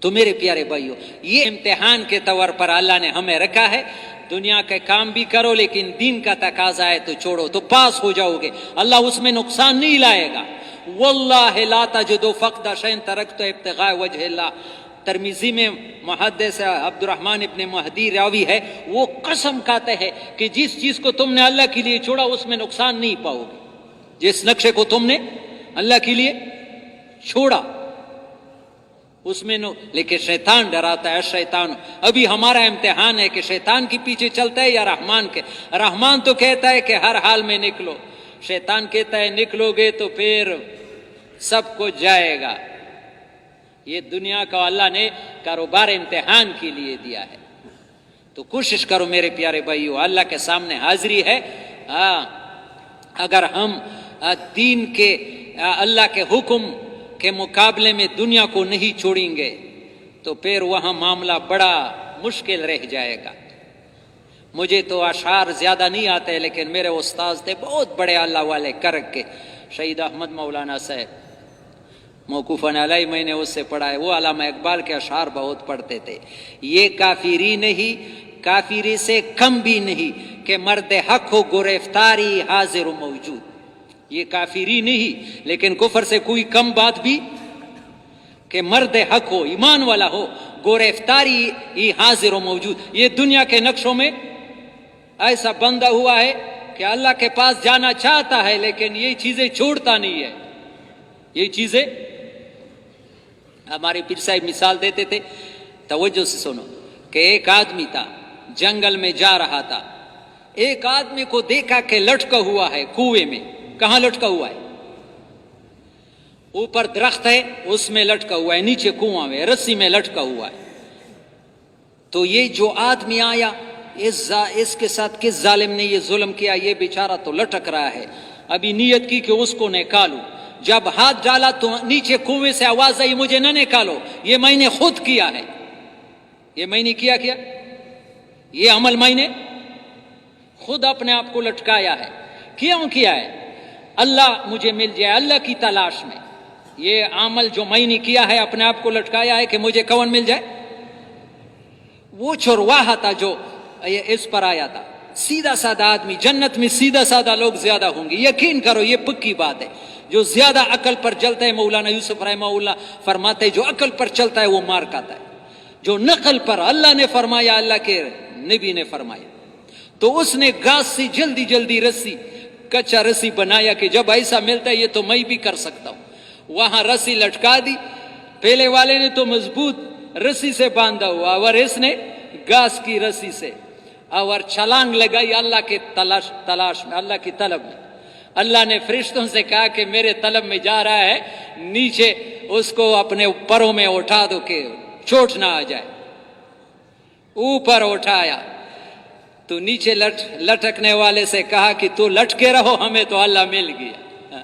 تو میرے پیارے بھائیو، یہ امتحان کے طور پر اللہ نے ہمیں رکھا ہے۔ دنیا کے کام بھی کرو لیکن دین کا تقاضا ہے تو چھوڑو، تو پاس ہو جاؤ گے، اللہ اس میں نقصان نہیں لائے گا۔ واللہ لا تجد فقد شیء ترکت ابتغاء وجہ اللہ، ترمذی میں محدث عبد الرحمن ابن مہدی راوی ہے، وہ قسم کھاتے ہیں کہ جس چیز کو تم نے اللہ کے لیے چھوڑا اس میں نقصان نہیں پاؤ گے۔ جس نقشے کو تم نے اللہ کے لیے چھوڑا اس میں لیکن شیطان ڈراتا ہے، شیطان۔ ابھی ہمارا امتحان ہے کہ شیطان کے پیچھے چلتا ہے یا رحمان کے۔ رحمان تو کہتا ہے کہ ہر حال میں نکلو، شیطان کہتا ہے نکلو گے تو پھر سب کچھ جائے گا۔ یہ دنیا کا اللہ نے کاروبار امتحان کے لیے دیا ہے، تو کوشش کرو میرے پیارے بھائیو، اللہ کے سامنے حاضری ہے۔ اگر ہم دین کے اللہ کے حکم کے مقابلے میں دنیا کو نہیں چھوڑیں گے تو پھر وہاں معاملہ بڑا مشکل رہ جائے گا۔ مجھے تو اشعار زیادہ نہیں آتے، لیکن میرے استاد تھے بہت بڑے اللہ والے کرک کے، شہید احمد مولانا صاحب، موقوفاً علیہ، میں نے اس سے پڑھا ہے، وہ علامہ اقبال کے اشعار بہت پڑھتے تھے۔ یہ کافری نہیں، کافری سے کم بھی نہیں کہ مرد حق ہو گرفتاری حاضر و موجود۔ یہ کافری نہیں لیکن کفر سے کوئی کم بات بھی کہ مرد حق ہو، ایمان والا ہو، گرفتاری ہی حاضر و موجود۔ یہ دنیا کے نقشوں میں ایسا بندہ ہوا ہے کہ اللہ کے پاس جانا چاہتا ہے لیکن یہ چیزیں چھوڑتا نہیں ہے۔ یہ چیزیں ہمارے پیر صاحب مثال دیتے تھے، توجہ سے سنو، کہ ایک آدمی تھا جنگل میں جا رہا تھا، ایک آدمی کو دیکھا کہ لٹکا ہوا ہے کنویں میں۔ کہاں لٹکا ہوا ہے؟ اوپر درخت ہے اس میں لٹکا ہوا ہے، نیچے کنواں میں رسی میں لٹکا ہوا ہے۔ تو یہ جو آدمی آیا، اس کے ساتھ کس ظالم نے یہ ظلم کیا، یہ بیچارہ تو لٹک رہا ہے۔ ابھی نیت کی کہ اس کو نکالوں، جب ہاتھ ڈالا تو نیچے کنویں سے آواز آئی، مجھے نہ نکالو، یہ میں نے خود کیا ہے۔ یہ میں نے کیا یہ عمل میں نے خود اپنے آپ کو لٹکایا ہے۔ کیوں کیا ہے؟ اللہ مجھے مل جائے، اللہ کی تلاش میں۔ یہ عمل جو میں نے کیا ہے، اپنے آپ کو لٹکایا ہے کہ مجھے کون مل جائے۔ وہ چرواہا تھا جو اس پر آیا تھا، سیدھا سادہ آدمی۔ جنت میں سیدھا سادہ لوگ زیادہ ہوں گے، یقین کرو، یہ پکی بات ہے۔ جو زیادہ عقل پر چلتا ہے، مولانا یوسف رحمہ اللہ فرماتے ہیں، جو عقل پر چلتا ہے وہ مار کھاتا ہے۔ جو نقل پر اللہ نے فرمایا، اللہ کے نبی نے فرمایا، تو اس نے گھاس سے جلدی جلدی رسی، کچا رسی بنایا کہ جب ایسا ملتا ہے یہ تو میں بھی کر سکتا ہوں۔ وہاں رسی لٹکا دی، پہلے والے نے تو مضبوط رسی سے باندھا ہوا، اور اس نے گھاس کی رسی سے، اور چھلانگ لگائی اللہ کے تلاش میں، اللہ کی طلب میں۔ اللہ نے فرشتوں سے کہا کہ میرے طلب میں جا رہا ہے، نیچے اس کو اپنے پروں میں اٹھا دو کہ چوٹ نہ آ جائے۔ اوپر اٹھایا تو نیچے لٹکنے والے سے کہا کہ تو لٹکے رہو، ہمیں تو اللہ مل گیا۔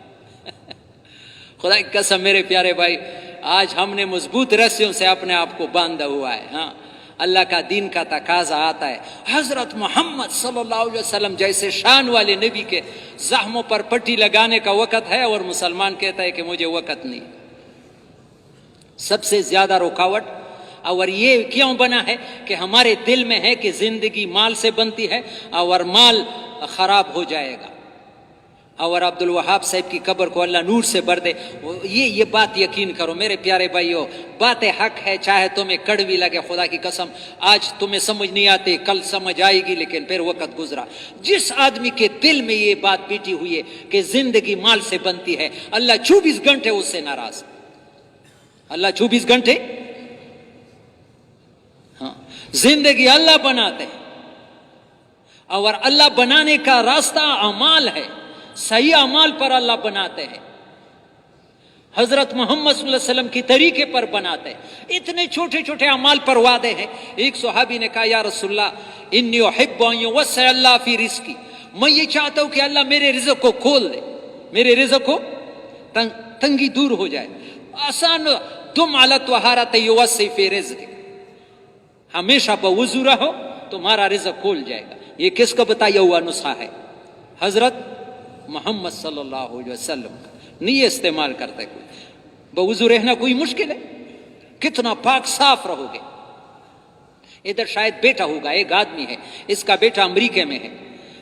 خدا کی قسم میرے پیارے بھائی، آج ہم نے مضبوط رسیوں سے اپنے آپ کو باندھا ہوا ہے۔ ہاں، اللہ کا دین کا تقاضا آتا ہے۔ حضرت محمد صلی اللہ علیہ وسلم جیسے شان والے نبی کے زخموں پر پٹی لگانے کا وقت ہے، اور مسلمان کہتا ہے کہ مجھے وقت نہیں۔ سب سے زیادہ رکاوٹ، اور یہ کیوں بنا ہے کہ ہمارے دل میں ہے کہ زندگی مال سے بنتی ہے اور مال خراب ہو جائے گا، اور عبد الوہاب صاحب کی قبر کو اللہ نور سے بھر دے۔ یہ بات یقین کرو میرے پیارے بھائیو، بات حق ہے، چاہے تمہیں کڑوی لگے، خدا کی قسم آج تمہیں سمجھ نہیں آتی، کل سمجھ آئے گی، لیکن پھر وقت گزرا۔ جس آدمی کے دل میں یہ بات بیٹھی ہوئی ہے کہ زندگی مال سے بنتی ہے، اللہ 24 گھنٹے اس سے ناراض۔ اللہ 24 گھنٹے، ہاں، زندگی اللہ بناتے ہیں، اور اللہ بنانے کا راستہ اعمال ہے، صحیح اعمال پر اللہ بناتے ہیں، حضرت محمد صلی اللہ علیہ وسلم کی طریقے پر بناتے ہیں۔ اتنے چھوٹے چھوٹے اعمال پر وعدے ہیں۔ ایک صحابی نے کہا، یا رسول اللہ، انی احب ان یوسع اللہ فی رزقی، میں یہ چاہتا ہوں کہ اللہ میرے رزق کو کھول دے، میرے رزق کو تنگی دور ہو جائے، آسان۔ تم علی طہارۃ یوسع فی رزقک، ہمیشہ بوضو رہو، تمہارا رزق کھول جائے گا۔ یہ کس کا بتایا ہوا نسخہ ہے؟ حضرت محمد صلی اللہ علیہ وسلم نہیں استعمال کرتے۔ کوئی بوضو رہنا کوئی مشکل ہے؟ کتنا پاک صاف رہو گے. ادھر شاید بیٹا ہوگا, ایک آدمی ہے, اس کا بیٹا امریکہ میں ہے,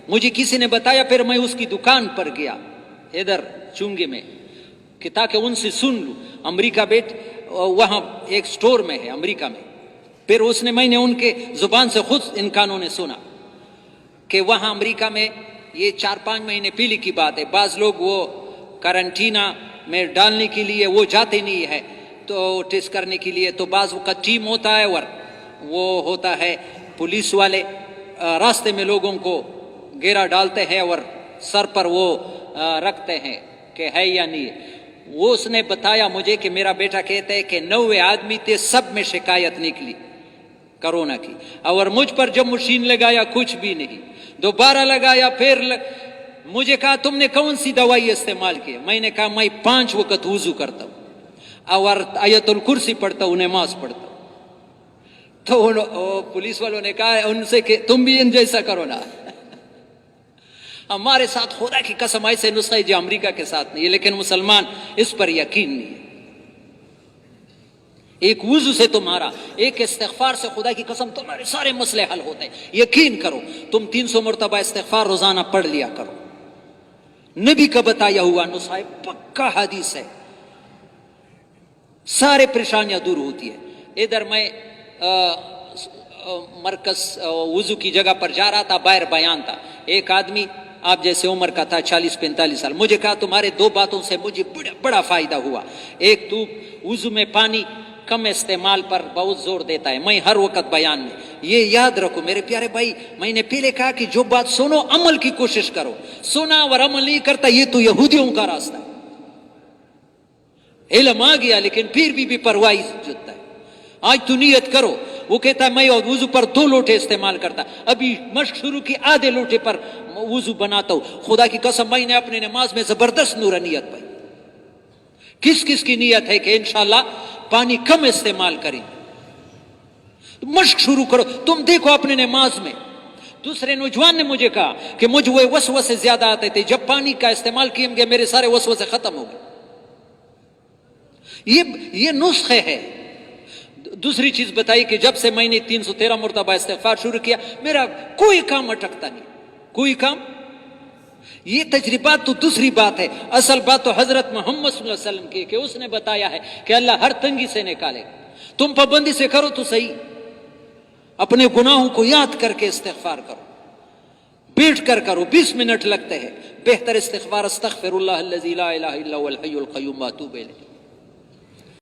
مجھے کسی نے بتایا, پھر میں اس کی دکان پر گیا ادھر چونگی میں کہ تاکہ ان سے سن لوں. امریکہ وہاں ایک سٹور میں ہے امریکہ میں. پھر میں نے ان کے زبان سے خود ان کانوں نے سنا کہ وہاں امریکہ میں یہ 4-5 مہینے پہلے کی بات ہے, بعض لوگ وہ کرنٹینا میں ڈالنے کے لیے وہ جاتے نہیں ہے تو ٹیسٹ کرنے کے لیے, تو بعض وقت ٹیم ہوتا ہے اور وہ ہوتا ہے پولیس والے راستے میں لوگوں کو گھیرا ڈالتے ہیں اور سر پر وہ رکھتے ہیں کہ ہے یا نہیں. وہ اس نے بتایا مجھے کہ میرا بیٹا کہتا ہے کہ 90 آدمی تھے, سب میں شکایت نکلی کرونا کی, اور مجھ پر جب مشین لگایا کچھ بھی نہیں, دوبارہ لگایا, پھر مجھے کہا تم نے کون سی دوائی استعمال کی؟ میں نے کہا میں 5 وقت وضو کرتا ہوں اور آیت الکرسی پڑھتا ہوں, نماز پڑھتا ہوں. تو پولیس والوں نے کہا ان سے کہ تم بھی ان جیسا کرو نا. ہمارے ساتھ خدا کی قسم ایسے نسخے جو امریکہ کے ساتھ نہیں ہے, لیکن مسلمان اس پر یقین نہیں ہے. ایک وضو سے تمہارا, ایک استغفار سے خدا کی قسم تمہارے سارے مسئلے حل ہوتے ہیں. یقین کرو, تم 300 مرتبہ استغفار روزانہ پڑھ لیا کرو. نبی کا بتایا ہوا نسخہ ہے, پکا حدیث ہے, سارے پریشانیاں دور ہوتی ہے. ادھر میں مرکز وضو کی جگہ پر جا رہا تھا, باہر بیان تھا, ایک آدمی آپ جیسے عمر کا تھا, 40-45 سال. مجھے کہا تمہارے 2 باتوں سے مجھے بڑا فائدہ ہوا. ایک, تو وضو میں پانی کم استعمال پر بہت زور دیتا ہے. میں ہر وقت بیان میں یہ یاد رکھو میرے پیارے بھائی, میں نے پہلے کہا کہ جو بات سنو عمل کی کوشش کرو. سنا اور عمل نہیں کرتا یہ تو یہودیوں کا راستہ ہے. علم آ گیا لیکن پھر بھی پرواہی جتتا ہے. آج تو نیت کرو. وہ کہتا ہے میں وضو پر 2 لوٹے استعمال کرتا, ابھی مشق شروع کی, آدھے لوٹے پر وضو بناتا ہوں. خدا کی قسم میں نے اپنے نماز میں زبردست نورانیت پائی. کس کس کی نیت ہے کہ انشاءاللہ پانی کم استعمال کریں, مشق شروع کرو. تم دیکھو اپنے نماز میں. دوسرے نوجوان نے مجھے کہا کہ مجھے وہ وسوسے زیادہ آتے تھے, جب پانی کا استعمال کیے گے میرے سارے وسوسے ختم ہو گئے. یہ نسخے ہے. دوسری چیز بتائی کہ جب سے میں نے 313 مرتبہ استغفار شروع کیا, میرا کوئی کام اٹکتا نہیں, کوئی کام. یہ تجربات تو دوسری بات ہے, اصل بات تو حضرت محمد صلی اللہ علیہ وسلم کی کہ اس نے بتایا ہے کہ اللہ ہر تنگی سے نکالے. تم پابندی سے کرو تو صحیح, اپنے گناہوں کو یاد کر کے استغفار کرو, بیٹھ کر کرو, 20 منٹ لگتے ہیں. بہتر استغفار استغفر اللہ الذی لا الہ الا هو الحی القیوم واتوب الیہ.